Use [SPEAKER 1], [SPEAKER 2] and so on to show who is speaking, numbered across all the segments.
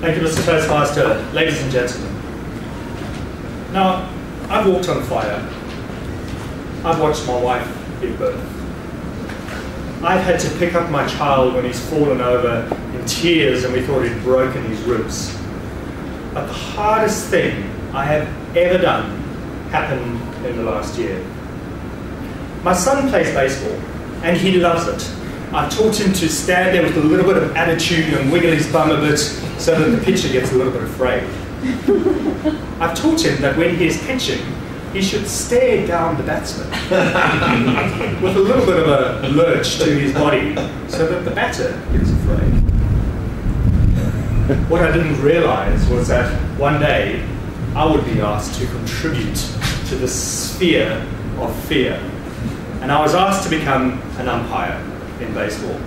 [SPEAKER 1] Thank you, Mr. Toastmaster. Ladies and gentlemen. Now, I've walked on fire. I've watched my wife give birth. I've had to pick up my child when he's fallen over in tears and we thought he'd broken his ribs. But the hardest thing I have ever done happened in the last year. My son plays baseball and he loves it. I've taught him to stand there with a little bit of attitude and wiggle his bum a bit so that the pitcher gets a little bit afraid. I've taught him that when he is pitching, he should stare down the batsman with a little bit of a lurch to his body so that the batter gets afraid. What I didn't realize was that one day I would be asked to contribute to the sphere of fear. And I was asked to become an umpire in baseball.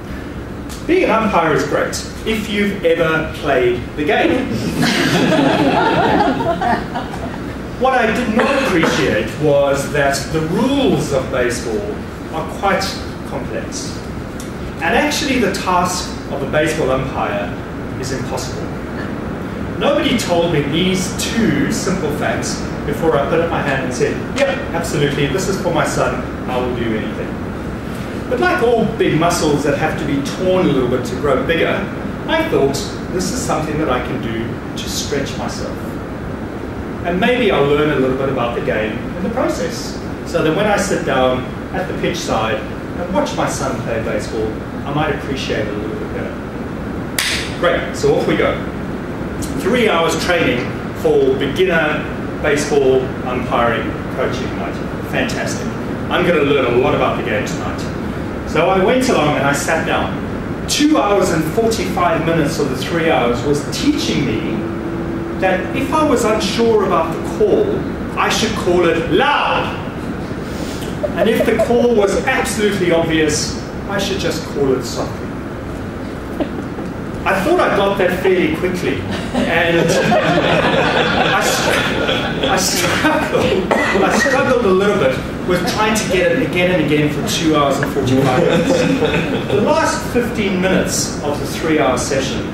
[SPEAKER 1] Being an umpire is great if you've ever played the game. What I did not appreciate was that the rules of baseball are quite complex. And actually the task of a baseball umpire is impossible. Nobody told me these two simple facts before I put up my hand and said, yep, absolutely, this is for my son, I will do anything. But like all big muscles that have to be torn a little bit to grow bigger, I thought this is something that I can do to stretch myself. And maybe I'll learn a little bit about the game in the process, so that when I sit down at the pitch side and watch my son play baseball, I might appreciate it a little bit better. Great, so off we go. 3 hours training for beginner baseball umpiring coaching night. Fantastic. I'm going to learn a lot about the game tonight. So I went along and I sat down. 2 hours and 45 minutes of the 3 hours was teaching me that if I was unsure about the call, I should call it loud. And if the call was absolutely obvious, I should just call it softly. I thought I got that fairly quickly, and I struggled a little bit with trying to get it again and again for 2 hours and 45 minutes. The last 15 minutes of the 3 hour session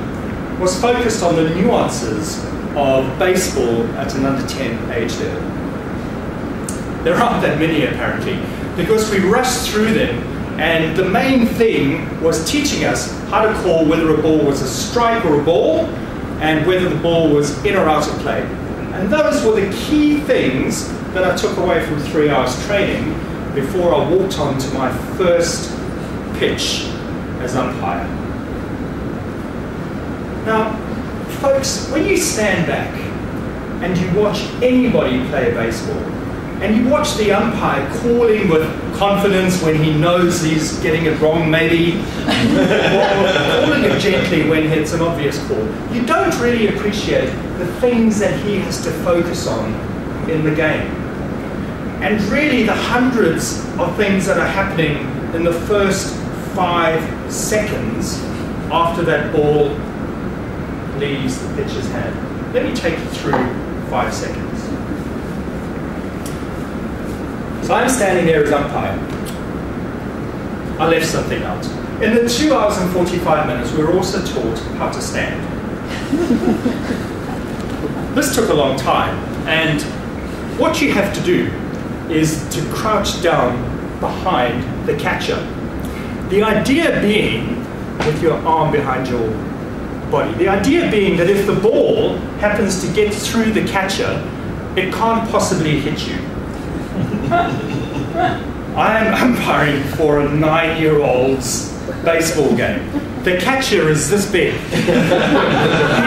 [SPEAKER 1] was focused on the nuances of baseball at an under 10 age level. There aren't that many apparently, because we rushed through them, and the main thing was teaching us how to call whether a ball was a strike or a ball, and whether the ball was in or out of play. And those were the key things that I took away from 3 hours training before I walked on to my first pitch as umpire. Now, folks, when you stand back and you watch anybody play baseball, and you watch the umpire calling with confidence when he knows he's getting it wrong, maybe, or calling it gently when it's an obvious call, you don't really appreciate the things that he has to focus on in the game. And really the hundreds of things that are happening in the first 5 seconds after that ball leaves the pitcher's hand. Let me take you through 5 seconds. So I'm standing there as umpire. I left something out. In the 2 hours and 45 minutes, we were also taught how to stand. This took a long time, and what you have to do is to crouch down behind the catcher. The idea being, with your arm behind your body, the idea being that if the ball happens to get through the catcher, it can't possibly hit you. I am umpiring for a 9-year-old's baseball game. The catcher is this big. He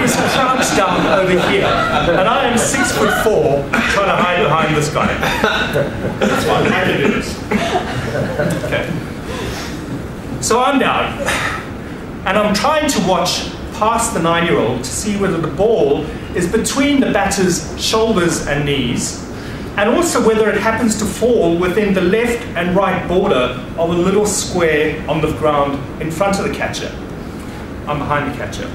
[SPEAKER 1] is crouched down over here, and I am 6'4", trying to hide behind this guy. That's fine, I can do this. Okay. So I'm down, and I'm trying to watch past the 9-year-old to see whether the ball is between the batter's shoulders and knees, and also whether it happens to fall within the left and right border of a little square on the ground in front of the catcher. I'm behind the catcher.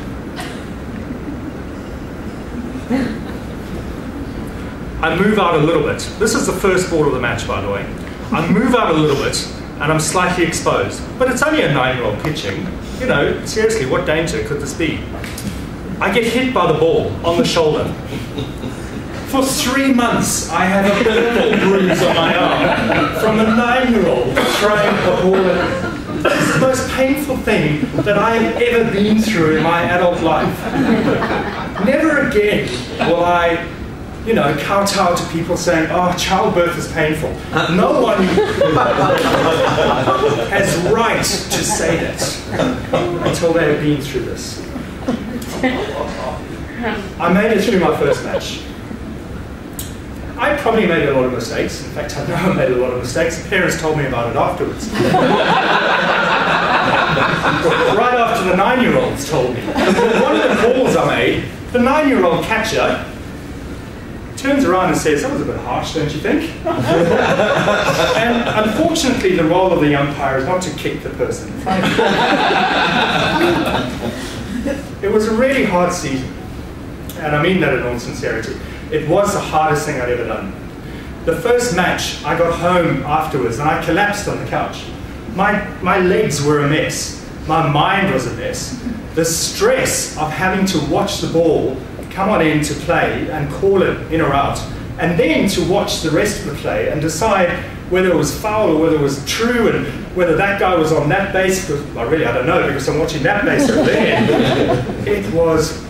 [SPEAKER 1] I move out a little bit. This is the first ball of the match, by the way. I move out a little bit, and I'm slightly exposed. But it's only a 9-year-old pitching. You know, seriously, what danger could this be? I get hit by the ball on the shoulder. For 3 months, I have a purple bruise on my arm from a 9-year-old throwing a ball at me. It's the most painful thing that I have ever been through in my adult life. Never again will I, you know, kowtow to people saying, oh, childbirth is painful. No one has right to say that until they have been through this. I made it through my first match. I probably made a lot of mistakes. In fact, I know I made a lot of mistakes. The parents told me about it afterwards. Right after the 9-year-olds told me. One of the calls I made, the 9-year-old catcher turns around and says, that was a bit harsh, don't you think? And unfortunately, the role of the umpire is not to kick the person in front of you. It was a really hard season. And I mean that in all sincerity. It was the hardest thing I'd ever done. The first match, I got home afterwards and I collapsed on the couch. My legs were a mess. My mind was a mess. The stress of having to watch the ball come on in to play and call it in or out, and then to watch the rest of the play and decide whether it was foul or whether it was true and whether that guy was on that base, because, well, really I don't know because I'm watching that base over there. It was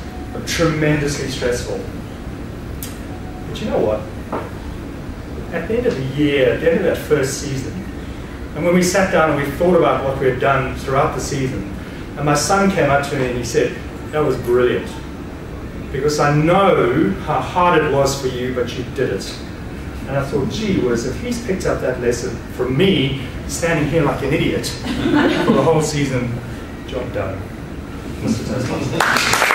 [SPEAKER 1] tremendously stressful. But you know what? At the end of the year, at the end of that first season, and when we sat down and we thought about what we had done throughout the season, and my son came up to me and he said, that was brilliant. Because I know how hard it was for you, but you did it. And I thought, gee whiz, if he's picked up that lesson from me, standing here like an idiot for the whole season, job done. Mr. Toastmasters.